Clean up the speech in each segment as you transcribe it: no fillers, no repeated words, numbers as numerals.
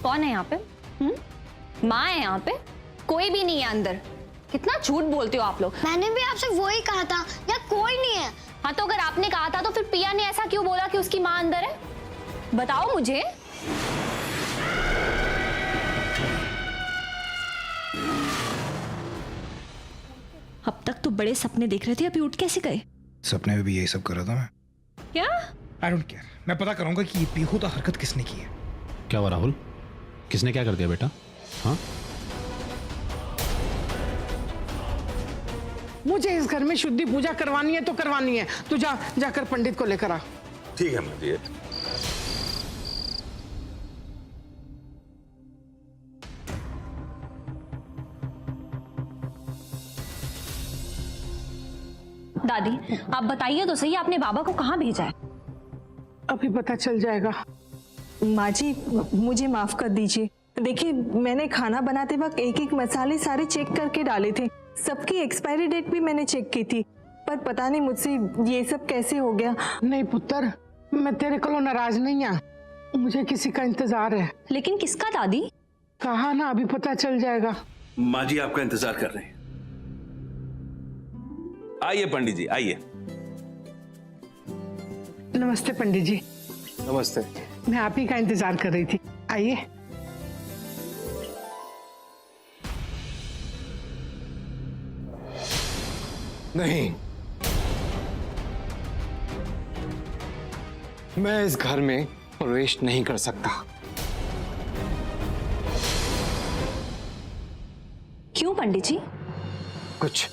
कौन है यहाँ पे? माँ है यहाँ पे? कोई भी नहीं है अंदर। कितना झूठ बोलते हो आप लोग। मैंने भी आपसे वही कहा था, यहाँ कोई नहीं है। हाँ तो अगर आपने कहा था तो फिर पिया ने ऐसा क्यों बोला कि उसकी माँ अंदर है? बताओ मुझे। अब तक तो बड़े सपने देख रहे थे, अभी उठ कैसे गए? सपने में भी यही सब कर रहा था मैं। क्या? आई डोंट केयर, मैं पता करूंगा कि ये बेहुदा हरकत किसने की है। क्या हुआ राहुल, किसने क्या कर दिया बेटा? हाँ मुझे इस घर में शुद्धि पूजा करवानी है तो करवानी है। तू जाकर पंडित को लेकर आ। ठीक है माँ। दादी आप बताइए तो सही, आपने बाबा को कहाँ भेजा है? अभी पता चल जाएगा। माँ जी मुझे माफ कर दीजिए। देखिए मैंने खाना बनाते वक्त एक एक मसाले सारे चेक करके डाले थे, सबकी एक्सपायरी डेट भी मैंने चेक की थी, पर पता नहीं मुझसे ये सब कैसे हो गया। नहीं पुत्र, मैं तेरे को नाराज नहीं हूं, मुझे किसी का इंतजार है। लेकिन किसका दादी? कहा ना अभी पता चल जाएगा। माँ जी आपका इंतजार कर रहे हैं। आइए पंडित जी आइए। नमस्ते पंडित जी। नमस्ते। मैं आप ही का इंतजार कर रही थी, आइए। नहीं, मैं इस घर में प्रवेश नहीं कर सकता। क्यों पंडित जी? कुछ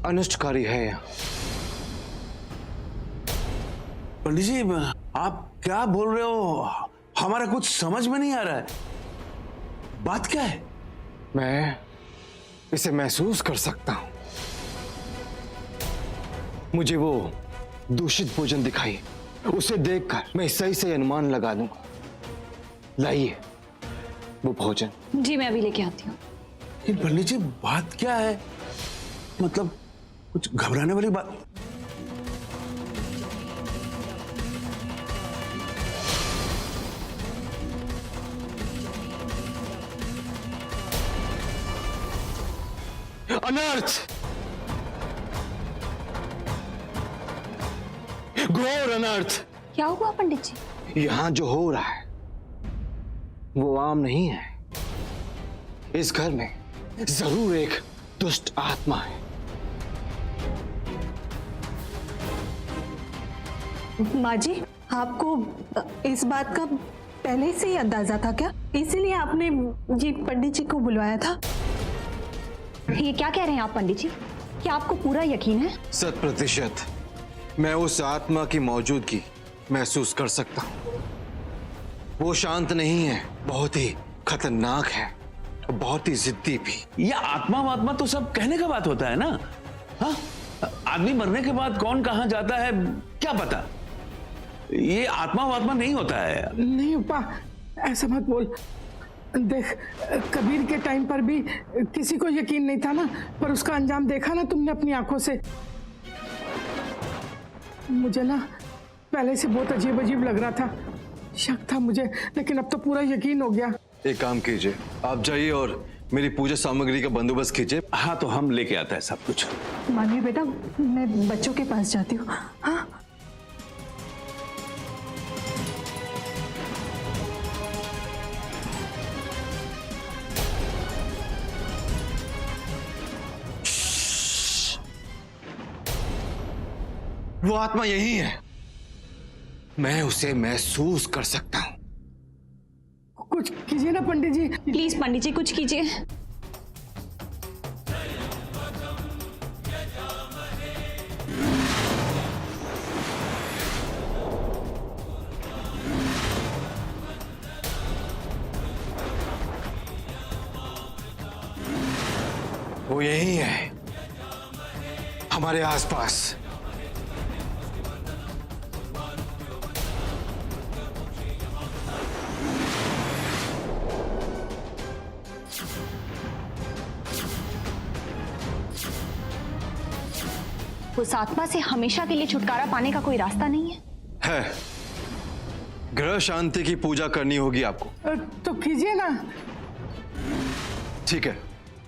अनिष्टकारी है यहाँ। पंडित जी आप क्या बोल रहे हो? हमारा कुछ समझ में नहीं आ रहा है, बात क्या है? मैं इसे महसूस कर सकता हूं। मुझे वो दूषित भोजन दिखाई, उसे देखकर मैं सही से अनुमान लगा दूंगा। लाइए वो भोजन। जी मैं अभी लेके आती हूँ। पंडित जी बात क्या है? मतलब कुछ घबराने वाली बात? अनर्थ, घोर अनर्थ। क्या हुआ पंडित जी? यहां जो हो रहा है वो आम नहीं है। इस घर में जरूर एक दुष्ट आत्मा है। माँ जी आपको इस बात का पहले से ही अंदाजा था क्या? इसीलिए आपने जी पंडित जी को बुलवाया था? ये क्या कह रहे हैं आप पंडित जी? क्या आपको पूरा यकीन है? 100% मैं उस आत्मा की मौजूदगी महसूस कर सकता हूं। वो शांत नहीं है, बहुत ही खतरनाक है, बहुत ही जिद्दी भी। ये आत्मा वात्मा तो सब कहने का बात होता है ना। हाँ आदमी मरने के बाद कौन कहां जाता है क्या पता। ये आत्मा वात्मा नहीं होता है। नहीं उपा, ऐसा मत बोल। देख कबीर के टाइम पर भी किसी को यकीन नहीं था ना, पर उसका अंजाम देखा ना तुमने अपनी आंखों से। मुझे ना पहले से बहुत अजीब अजीब लग रहा था, शक था मुझे, लेकिन अब तो पूरा यकीन हो गया। एक काम कीजिए, आप जाइए और मेरी पूजा सामग्री का बंदोबस्त कीजिए। हाँ तो हम लेके आता है सब कुछ। मानिए बेटा मैं बच्चों के पास जाती हूँ। हाँ वो आत्मा यही है, मैं उसे महसूस कर सकता हूं। कुछ कीजिए ना पंडित जी। प्लीज पंडित जी कुछ कीजिए। वो यही है हमारे आसपास। उस आत्मा से हमेशा के लिए छुटकारा पाने का कोई रास्ता नहीं है? है, ग्रह शांति की पूजा करनी होगी आपको। तो कीजिए ना। ठीक है,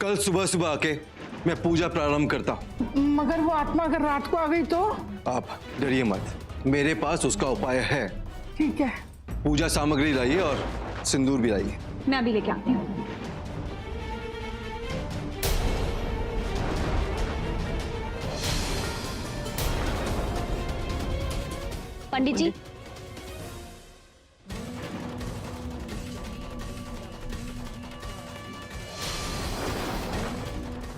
कल सुबह सुबह आके मैं पूजा प्रारंभ करता हूँ। मगर वो आत्मा अगर रात को आ गई तो? आप डरिए मत, मेरे पास उसका उपाय है। ठीक है। पूजा सामग्री लाइए और सिंदूर भी लाइए। मैं अभी लेके आती हूँ। पंडित जी,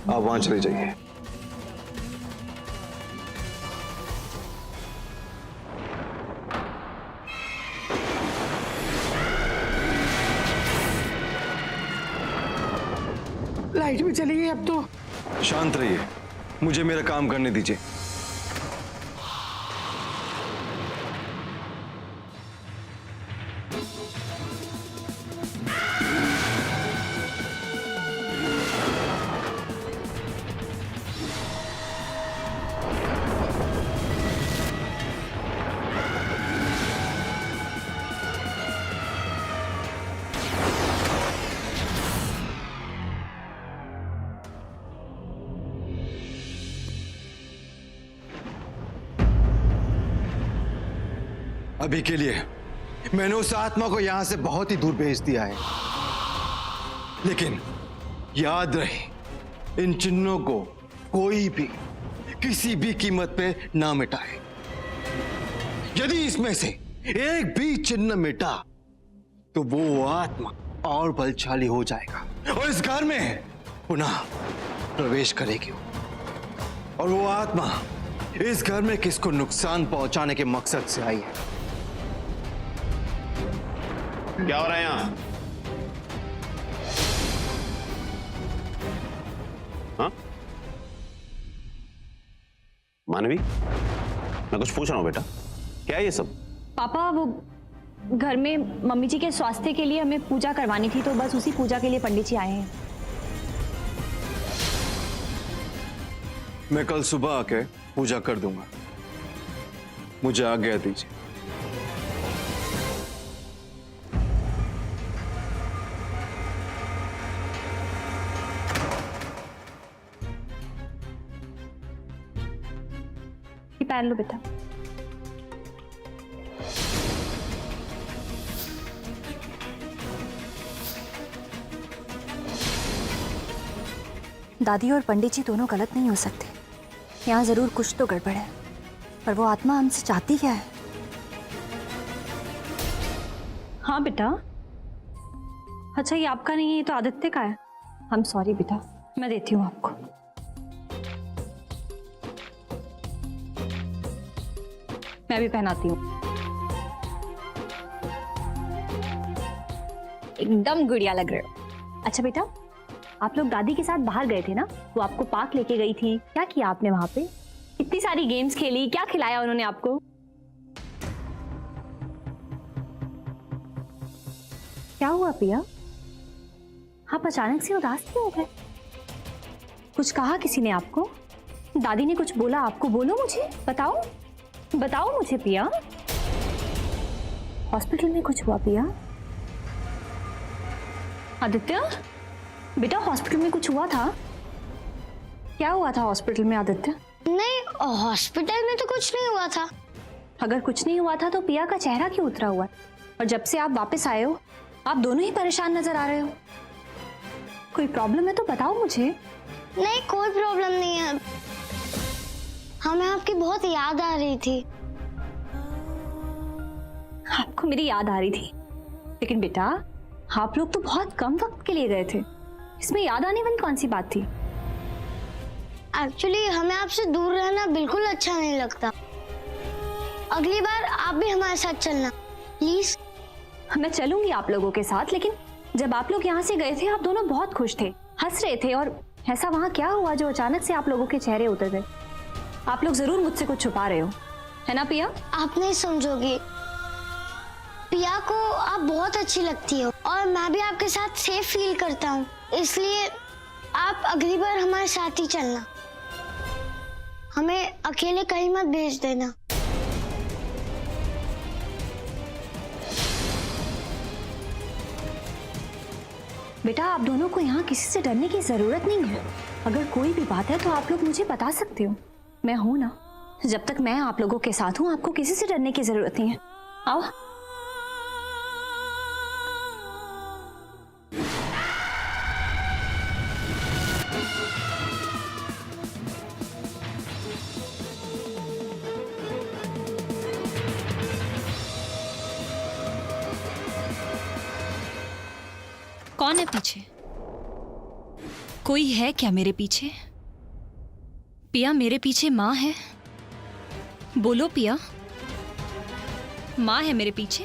आप वहां चले जाइए। लाइट भी चली गई अब तो। शांत रहिए, मुझे मेरा काम करने दीजिए। अभी के लिए मैंने उस आत्मा को यहां से बहुत ही दूर भेज दिया है, लेकिन याद रहे इन चिन्हों को कोई भी किसी भी कीमत पे ना मिटाए। यदि इसमें से एक भी चिन्ह मिटा तो वो आत्मा और बलशाली हो जाएगा और इस घर में पुनः प्रवेश करेगी। और वो आत्मा इस घर में किसको नुकसान पहुंचाने के मकसद से आई है। क्या हो रहा है यहां? हाँ? मानवी, मैं कुछ पूछ रहा हूं बेटा, क्या है ये सब? पापा वो घर में मम्मी जी के स्वास्थ्य के लिए हमें पूजा करवानी थी, तो बस उसी पूजा के लिए पंडित जी आए हैं। मैं कल सुबह आके पूजा कर दूंगा, मुझे आज्ञा दीजिए। पैर लो बेटा। दादी और पंडित जी दोनों गलत नहीं हो सकते। यहाँ जरूर कुछ तो गड़बड़ है, पर वो आत्मा हमसे चाहती क्या है? हाँ बेटा। अच्छा, ये आपका नहीं है, ये तो आदित्य का है। हम सॉरी बेटा, मैं देती हूँ आपको। मैं भी पहनाती हूँ। एकदम गुड़िया लग रहे हो। अच्छा बेटा, आप लोग दादी के साथ बाहर गए थे ना, वो आपको पार्क लेके गई थी, क्या किया आपने वहां पे? इतनी सारी गेम्स खेली, क्या खिलाया उन्होंने आपको? क्या हुआ पिया? आप अचानक से उदास क्यों हो गए? कुछ कहा किसी ने आपको? दादी ने कुछ बोला आपको? बोलो मुझे, बताओ बताओ मुझे पिया। हॉस्पिटल में कुछ हुआ पिया? आदित्य बेटा, हॉस्पिटल में कुछ हुआ था? क्या हुआ था हॉस्पिटल में आदित्य? नहीं, हॉस्पिटल में तो कुछ नहीं हुआ था। अगर कुछ नहीं हुआ था तो पिया का चेहरा क्यों उतरा हुआ है? और जब से आप वापस आए हो, आप दोनों ही परेशान नजर आ रहे हो। कोई प्रॉब्लम है तो बताओ मुझे। नहीं, कोई प्रॉब्लम नहीं है। हमें आपकी बहुत याद आ रही थी। आपको मेरी याद आ रही थी, लेकिन बेटा आप लोग तो बहुत कम वक्त के लिए गए थे, इसमें याद आने वाली कौन सी बात थी? एक्चुअली हमें आपसे दूर रहना बिल्कुल अच्छा नहीं लगता। अगली बार आप भी हमारे साथ चलना प्लीज। मैं चलूंगी आप लोगों के साथ, लेकिन जब आप लोग यहाँ से गए थे आप दोनों बहुत खुश थे, हंस रहे थे, और ऐसा वहाँ क्या हुआ जो अचानक से आप लोगों के चेहरे उतर गए? आप लोग जरूर मुझसे कुछ छुपा रहे हो, है ना पिया? आप नहीं समझोगे। पिया को आप बहुत अच्छी लगती हो और मैं भी आपके साथ सेफ फील करता हूँ, इसलिए आप अगली बार हमारे साथ ही चलना। हमें अकेले कहीं मत भेज देना। बेटा आप दोनों को यहाँ किसी से डरने की जरूरत नहीं है। अगर कोई भी बात है तो आप लोग मुझे बता सकते हो, मैं हूं ना। जब तक मैं आप लोगों के साथ हूं आपको किसी से डरने की जरूरत नहीं है। आओ। कौन है पीछे? कोई है क्या मेरे पीछे? पिया मेरे पीछे माँ है? बोलो पिया, माँ है मेरे पीछे?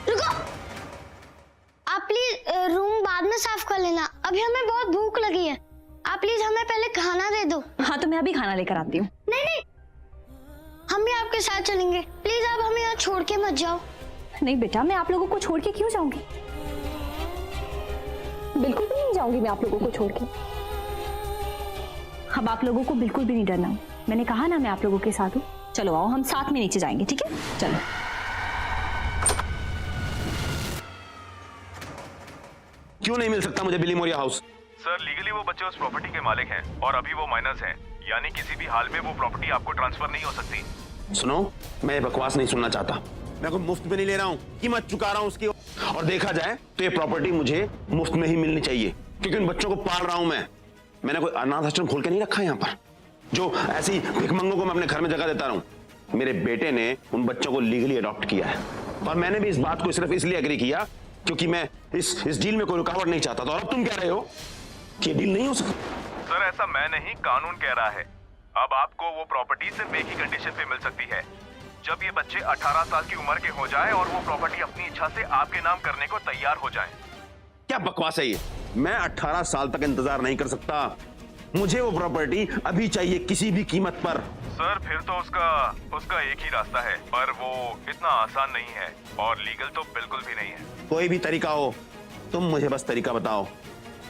रुको, आप प्लीज रूम बाद में साफ कर लेना, अभी हमें बहुत भूख लगी है। आप प्लीज हमें पहले खाना दे दो। हाँ तो मैं अभी खाना लेकर आती हूँ। नहीं नहीं, हम भी आपके साथ चलेंगे। प्लीज आप हमें यहाँ छोड़ के मत जाओ। नहीं बेटा, मैं आप लोगों को छोड़ के क्यों जाऊंगी? बिल्कुल भी नहीं जाऊंगी मैं आप लोगों को छोड़ के। अब आप लोगों को बिल्कुल भी नहीं डरना है। मैंने कहा ना मैं आप लोगों के साथ हूँ। चलो आओ हम साथ में नीचे जाएंगे, ठीक है? चलो। क्यों नहीं मिल सकता मुझे बिली मोरिया हाउस? सर लीगली वो बच्चे उस प्रॉपर्टी के मालिक हैं और अभी वो माइनर्स हैं, यानी किसी भी हाल में वो प्रॉपर्टी आपको ट्रांसफर नहीं हो सकती। सुनो, मैं ये बकवास नहीं सुनना चाहता। मैं कोई मुफ्त में नहीं ले रहा हूँ, कीमत चुका रहा हूँ उसकी। और देखा जाए तो ये प्रॉपर्टी मुझे मुफ्त में ही मिलनी चाहिए, क्योंकि उन बच्चों को पाल रहा हूँ मैंने कोई अनाथ आश्रम खोल के नहीं रखा यहाँ पर जो ऐसी भिखमंगों को मैं अपने घर में जगह देता रहूं। मेरे बेटे ने उन बच्चों को लीगली अडॉप्ट किया है और मैंने भी इस बात को सिर्फ इसलिए एग्री किया क्योंकि मैं इस डील में कोई रुकावट नहीं चाहता था। और अब तुम कह रहे हो कि डील नहीं हो सकती? सर ऐसा मैं नहीं, कानून कह रहा है। अब आपको वो प्रॉपर्टी सिर्फ एक ही कंडीशन पे मिल सकती है, जब ये बच्चे 18 साल की उम्र के हो जाए और वो प्रॉपर्टी अपनी इच्छा से आपके नाम करने को तैयार हो जाए। क्या बकवास है ये? मैं 18 साल तक इंतजार नहीं कर सकता। मुझे वो प्रॉपर्टी अभी चाहिए, किसी भी कीमत पर। सर फिर तो उसका एक ही रास्ता है, पर वो इतना आसान नहीं है और लीगल तो बिल्कुल भी नहीं है। कोई भी तरीका हो, तुम मुझे बस तरीका बताओ,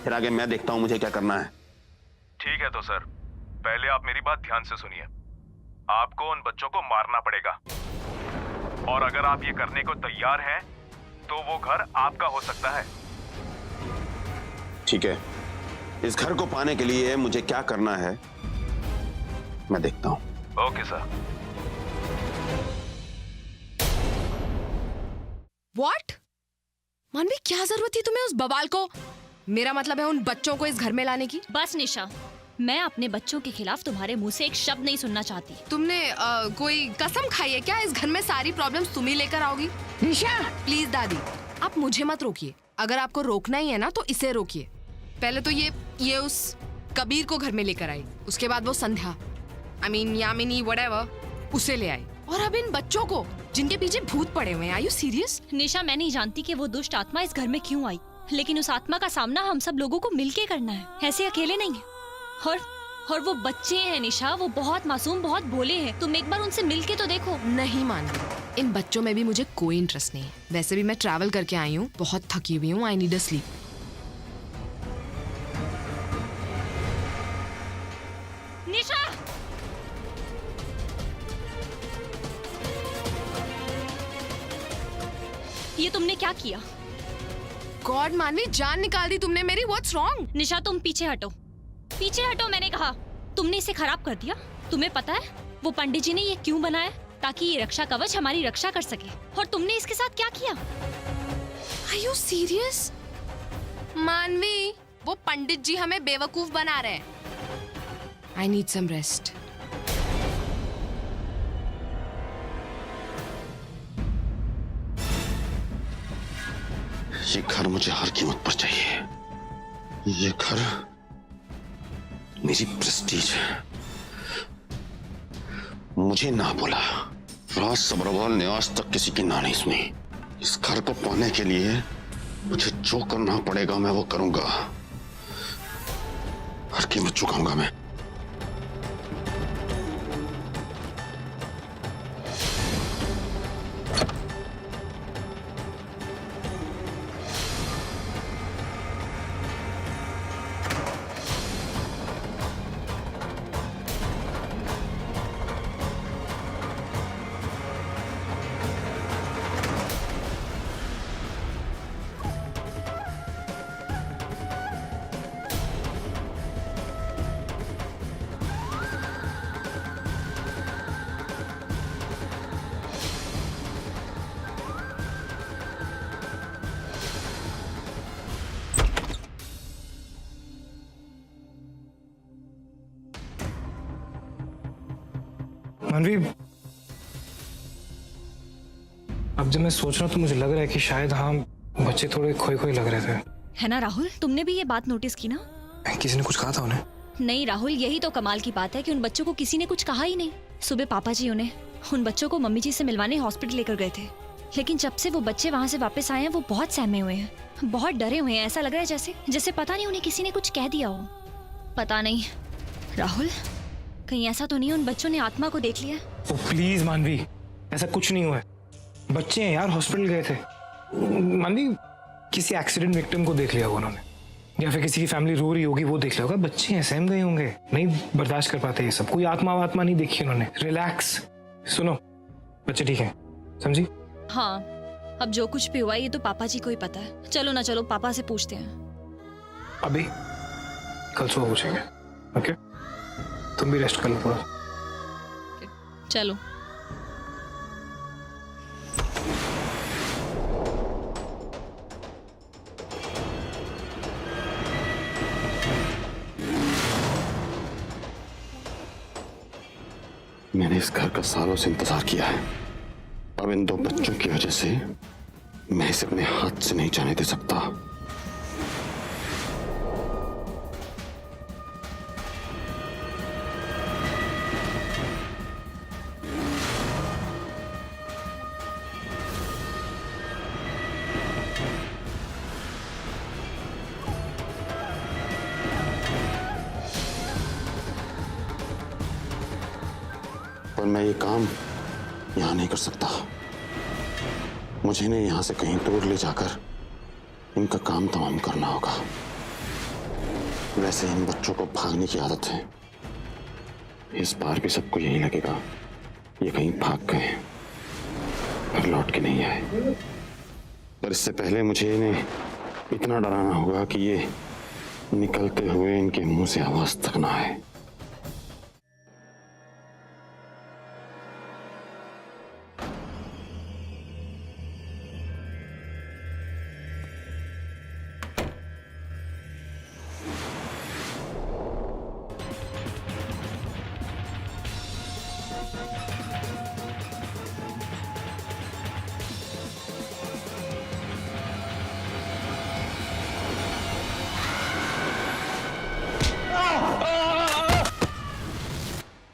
फिर आगे मैं देखता हूं मुझे क्या करना है। ठीक है तो सर, पहले आप मेरी बात ध्यान से सुनिए। आपको उन बच्चों को मारना पड़ेगा और अगर आप ये करने को तैयार हैं तो वो घर आपका हो सकता है। ठीक है, इस घर को पाने के लिए मुझे क्या करना है मैं देखता हूं। Okay sir. What? मानवी क्या जरूरत थी तुम्हें उस बवाल को? मेरा मतलब है उन बच्चों को इस घर में लाने की। बस निशा, मैं अपने बच्चों के खिलाफ तुम्हारे मुंह से एक शब्द नहीं सुनना चाहती। तुमने कोई कसम खाई है क्या इस घर में सारी प्रॉब्लम्स तुम ही लेकर आओगी? निशा, प्लीज दादी, आप मुझे मत रोकिए। अगर आपको रोकना ही है ना तो इसे रोकिए। पहले तो ये उस कबीर को घर में लेकर आई, उसके बाद वो संध्या, I mean यामिनी व्हाटएवर, उसे ले आई, और अब इन बच्चों को जिनके पीछे भूत पड़े हुए हैं। Are you serious? निशा, मैं नहीं जानती कि वो दुष्ट आत्मा इस घर में क्यों आई, लेकिन उस आत्मा का सामना हम सब लोगों को मिलके करना है, ऐसे अकेले नहीं। और वो बच्चे हैं निशा, वो बहुत मासूम, बहुत भोले हैं। तुम एक बार उनसे मिलके तो देखो। नहीं मानती, इन बच्चों में भी मुझे कोई इंटरेस्ट नहीं है। वैसे भी मैं ट्रैवल करके आई हूँ, बहुत थकी हुई हूँ। I need a slip. निशा, ये तुमने क्या किया? गॉड मानवी, जान निकाल दी तुमने मेरी। What's wrong? निशा तुम पीछे हटो, पीछे हटो, मैंने कहा। तुमने इसे खराब कर दिया। तुम्हें पता है वो पंडित जी ने ये क्यों बनाया? ताकि ये रक्षा कवच हमारी रक्षा कर सके। और तुमने इसके साथ क्या किया? Are you serious? मानवी, वो पंडित जी हमें बेवकूफ बना रहे हैं। I need some rest. ये घर मुझे हर कीमत पर चाहिए। ये घर मेरी प्रेस्टीज है। मुझे ना बोला, राज सब्रवाल ने आज तक किसी की ना नहीं सुनी। इस घर को पाने के लिए मुझे जो करना पड़ेगा मैं वो करूंगा। हर कीमत चुकाऊंगा मैं। मानवी, अब जब मैं सोच रहा हूँ तो मुझे लग रहा है कि शायद हाँ, बच्चे थोड़े खोए खोए लग रहे थे। है ना राहुल, तुमने भी ये बात नोटिस की ना? किसी ने कुछ कहा था उन्हें? नहीं राहुल, यही तो कमाल की बात है कि उन बच्चों को किसी ने कुछ कहा ही नहीं। सुबह पापा जी उन्हें उन बच्चों को मम्मी जी से मिलवाने हॉस्पिटल लेकर गए थे, लेकिन जब से वो बच्चे वहाँ से वापस आए हैं वो बहुत सहमे हुए हैं, बहुत डरे हुए हैं। ऐसा लग रहा है जैसे पता नहीं उन्हें किसी ने कुछ कह दिया हो। पता नहीं राहुल, कहीं ऐसा तो नहीं उन बच्चों ने आत्मा को देख लिया? ओ प्लीज मानवी, ऐसा कुछ नहीं हुआ है। बच्चे हैं यार, हॉस्पिटल गए थे। मानवी, किसी एक्सीडेंट विक्टिम को देख लिया होगा उन्होंने, या फिर किसी की फैमिली रो रही होगी वो देख लिया होगा। बच्चे हैं, सहम गए होंगे, नहीं बर्दाश्त कर पाते ये सब। कोई आत्मा वात्मा नहीं देखी उन्होंने। रिलैक्स। सुनो, बच्चे ठीक है, समझी? हाँ, अब जो कुछ भी हुआ ये तो पापा जी को ही पता है। चलो ना, चलो पापा से पूछते हैं। अभी कल सुबह पूछेंगे, ओके? तुम भी रेस्ट कर लो थोड़ा। चलो। मैंने इस घर का सालों से इंतजार किया है। अब इन 2 बच्चों की वजह से मैं इसे अपने हाथ से नहीं जाने दे सकता। पर मैं ये काम यहां नहीं कर सकता। मुझे इन्हें यहां से कहीं दूर ले जाकर इनका काम तमाम करना होगा। वैसे इन बच्चों को भागने की आदत है। इस बार भी सबको यही लगेगा ये कहीं भाग गए पर लौट के नहीं आए। पर इससे पहले मुझे इन्हें इतना डराना होगा कि ये निकलते हुए इनके मुंह से आवाज तक ना आए।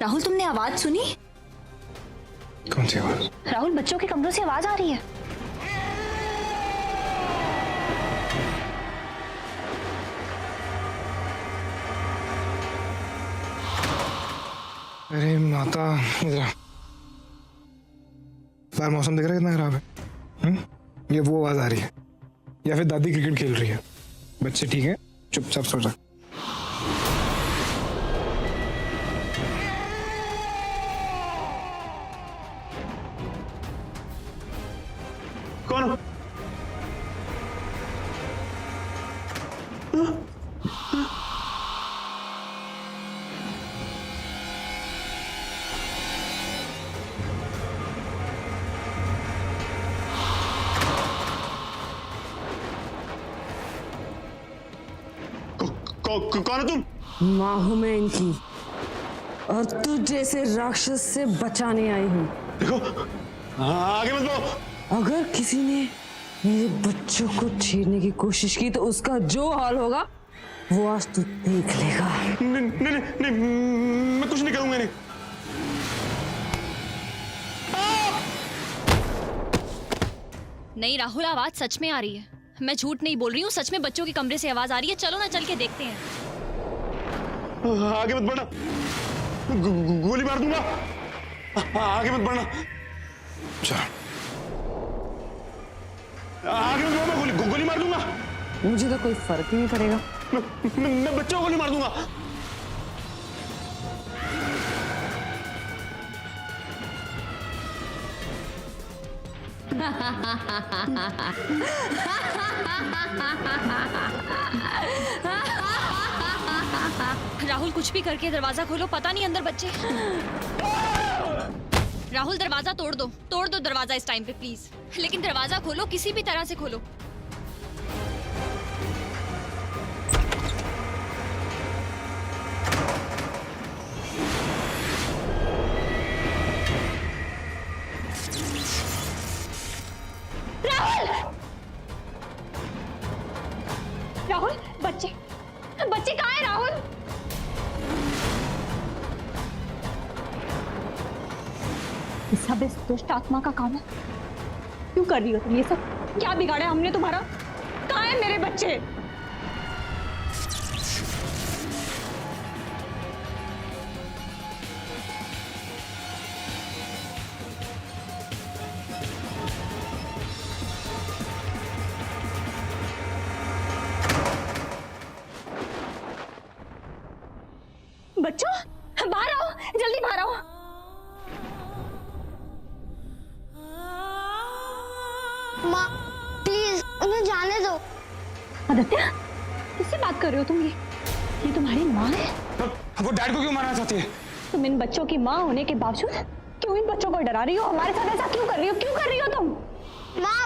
राहुल, तुमने आवाज सुनी? कौन सी आवाज? राहुल, बच्चों के कमरों से आवाज आ रही है। अरे माता, इधर बाहर मौसम देख रहा है कितना खराब है। ये वो आवाज आ रही है या फिर दादी क्रिकेट खेल रही है? बच्चे ठीक है, चुपचाप सो जा। कौन? कौन है तुम? माँ हूं मैं इनकी, और तू जैसे राक्षस से बचाने आई हूँ। देखो, आगे मत बढ़ो। अगर किसी ने मेरे बच्चों को छेड़ने की कोशिश की तो उसका जो हाल होगा वो आज तू देख लेगा। नहीं, मैं कुछ नहीं करूंगा। नहीं, नहीं राहुल, आवाज सच में आ रही है। मैं झूठ नहीं बोल रही हूँ, सच में बच्चों के कमरे से आवाज आ रही है। चलो ना, चल के देखते हैं। आगे मत बढ़ना, गोली मार दूंगा। आगे मत बढ़ना। चलो, आगे मत बढ़ना, गोली मार दूंगा। मुझे तो कोई फर्क ही नहीं पड़ेगा। मैं बच्चों को गोली मार दूंगा। राहुल, कुछ भी करके दरवाजा खोलो, पता नहीं अंदर बच्चे। राहुल, दरवाजा तोड़ दो दरवाजा इस टाइम पे प्लीज। लेकिन दरवाजा खोलो, किसी भी तरह से खोलो। ये सब इस दुष्ट आत्मा का काम है। क्यों कर रही हो तुम ये सब? क्या बिगाड़ा हमने तुम्हारा? कहाँ है मेरे बच्चे? बच्चों, बाहर आओ, जल्दी बाहर आओ। माँ प्लीज उन्हें जाने दो। आदित्य, किससे बात कर रहे हो तुम? ये तुम्हारी माँ है? वो डैड को क्यों मारना चाहती है? तुम इन बच्चों की माँ होने के बावजूद क्यों इन बच्चों को डरा रही हो? हमारे साथ ऐसा क्यों कर रही हो? क्यों कर रही हो तुम? माँ